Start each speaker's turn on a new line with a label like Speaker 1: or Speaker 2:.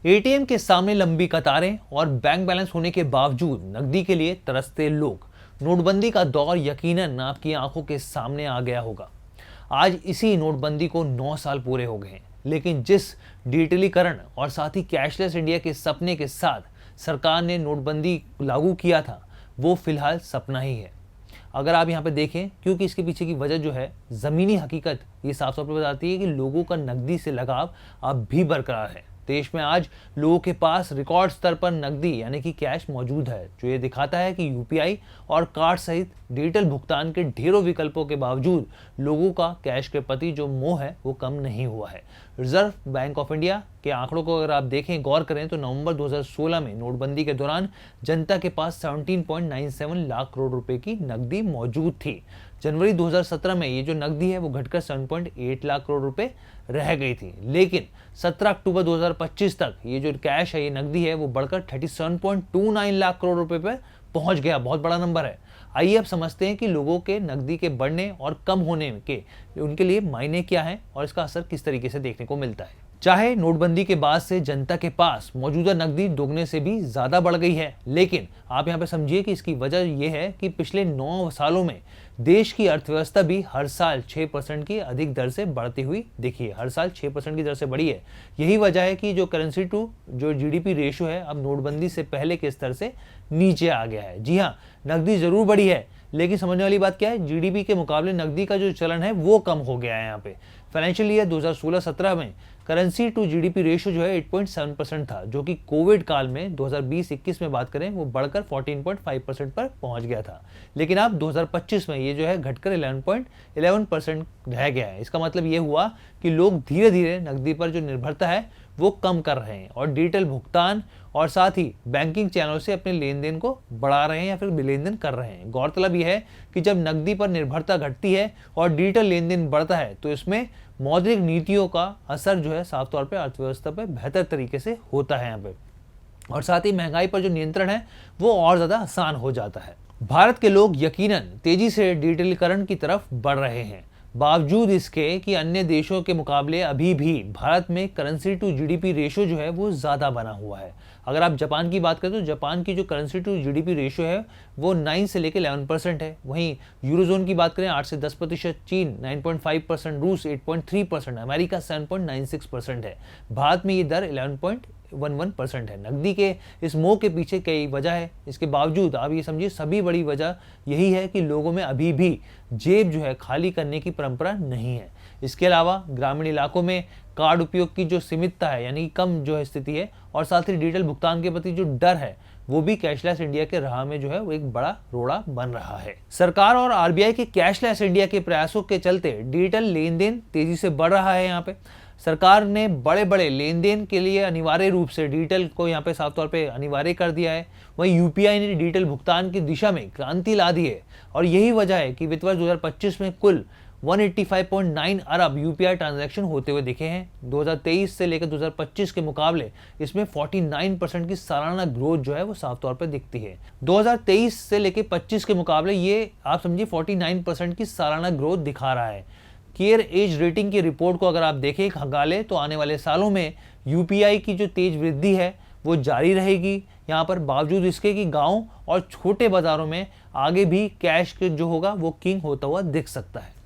Speaker 1: ATM के सामने लंबी कतारें और बैंक बैलेंस होने के बावजूद नकदी के लिए तरसते लोग। नोटबंदी का दौर यकीनन आपकी आंखों के सामने आ गया होगा। आज इसी नोटबंदी को 9 साल पूरे हो गए हैं, लेकिन जिस डिजिटलीकरण और साथ ही कैशलेस इंडिया के सपने के साथ सरकार ने नोटबंदी लागू किया था, वो फिलहाल सपना ही है। अगर आप यहाँ पे देखें, क्योंकि इसके पीछे की वजह जो है, ज़मीनी हकीकत ये साफ तौर पर बताती है कि लोगों का नकदी से लगाव अब भी बरकरार है। देश में आज लोगों के पास रिकॉर्ड स्तर पर नकदी यानी कि कैश मौजूद है, जो ये दिखाता है कि यूपीआई और कार्ड सहित डिजिटल भुगतान के ढेरों विकल्पों के बावजूद लोगों का कैश के प्रति जो मोह है वो कम नहीं हुआ है। रिजर्व बैंक ऑफ इंडिया के आंकड़ों को अगर आप देखें, गौर करें तो नवंबर 2016 में नोटबंदी के दौरान जनता के पास 17.97 लाख करोड़ रुपए की नकदी मौजूद थी। जनवरी 2017 में ये जो नकदी है वो घटकर 7.8 लाख करोड़ रुपए रह गई थी, लेकिन 17 अक्टूबर 2025 तक ये जो कैश है, ये नकदी है, वो बढ़कर 37.29 लाख करोड़ रुपए पर पहुंच गया। बहुत बड़ा नंबर है। आइए अब समझते हैं कि लोगों के नकदी के बढ़ने और कम होने के उनके लिए मायने क्या हैं और इसका असर किस तरीके से देखने को मिलता है। चाहे नोटबंदी के बाद से जनता के पास मौजूदा नकदी दोगुने से भी ज्यादा बढ़ गई है, लेकिन आप यहाँ पे समझिए कि इसकी वजह यह है कि पिछले 9 सालों में देश की अर्थव्यवस्था भी हर साल 6% की अधिक दर से बढ़ती हुई दिखी है। हर साल 6% की दर से बढ़ी है। यही वजह है कि जो करेंसी टू जो जीडीपी रेशियो है, अब नोटबंदी से पहले के स्तर से नीचे आ गया है। जी हाँ, नकदी जरूर बढ़ी है, लेकिन समझने वाली बात क्या है, जीडीपी के मुकाबले नकदी का जो चलन है वो कम हो गया है। यहाँ पे फाइनेंशियल ईयर 2016-17 में करेंसी टू जीडीपी रेशियो जो है 8.7% था, जो कि कोविड काल में 2020-21 में बात करें वो बढ़कर 14.5% पर पहुंच गया था। लेकिन अब 2025 में ये जो है घटकर 11.11% रह गया है। इसका मतलब ये हुआ कि लोग धीरे धीरे नकदी पर जो निर्भरता है वो कम कर रहे हैं और डिजिटल भुगतान और साथ ही बैंकिंग चैनलों से अपने लेन देन को बढ़ा रहे हैं या फिर लेन देन कर रहे हैं। गौरतलब यह है कि जब नकदी पर निर्भरता घटती है और डिजिटल लेन देन बढ़ता है तो इसमें मौद्रिक नीतियों का असर जो है साफ तौर पर अर्थव्यवस्था पर बेहतर तरीके से होता है यहाँ पे, और साथ ही महंगाई पर जो नियंत्रण है वो और ज्यादा आसान हो जाता है। भारत के लोग यकीनन तेजी से डिजिटलीकरण की तरफ बढ़ रहे हैं, बावजूद इसके कि अन्य देशों के मुकाबले अभी भी भारत में करेंसी टू जीडीपी रेशियो जो है वो ज़्यादा बना हुआ है। अगर आप जापान की बात करें तो जापान की जो करेंसी टू जीडीपी रेशियो है वो 9 से लेकर 11% है। वहीं यूरोजोन की बात करें 8 से 10%, चीन 9.5%, रूस 8.3%, अमेरिका 7.96% है। भारत में ये दर 11.11% है। नकदी के इस मोह के पीछे कई वजह है। इसके बावजूद आप ये समझिए सभी बड़ी वजह यही है कि लोगों में अभी भी जेब जो है खाली करने की परंपरा नहीं है। इसके अलावा ग्रामीण इलाकों में कार्ड उपयोग की जो सीमितता है यानी कम जो है स्थिति है, और साथ ही डिजिटल भुगतान के प्रति जो डर है वो भी कैशलेस इंडिया के राह में जो है वो एक बड़ा रोड़ा बन रहा है। सरकार और आरबीआई के कैशलेस इंडिया के प्रयासों के चलते डिजिटल लेन देन तेजी से बढ़ रहा है। यहाँ पे सरकार ने बड़े बड़े लेन देन के लिए अनिवार्य रूप से डिजिटल को यहाँ पे साफ तौर पे अनिवार्य कर दिया है। वहीं यूपीआई ने डिजिटल भुगतान की दिशा में क्रांति ला दी है, और यही वजह है कि वित्त वर्ष 2025 में कुल 185.9 अरब यूपीआई ट्रांजैक्शन होते हुए दिखे हैं। 2023 से लेकर 2025 के मुकाबले इसमें 49% की सालाना ग्रोथ जो है वो साफ तौर पर दिखती है। 2023 से लेकर 25 के मुकाबले ये आप समझिए 49% की सालाना ग्रोथ दिखा रहा है। केयर एज रेटिंग की रिपोर्ट को अगर आप देखें खंगाले तो आने वाले सालों में यूपीआई की जो तेज वृद्धि है वो जारी रहेगी यहाँ पर, बावजूद इसके कि गाँव और छोटे बाजारों में आगे भी कैश जो होगा वो किंग होता हुआ दिख सकता है।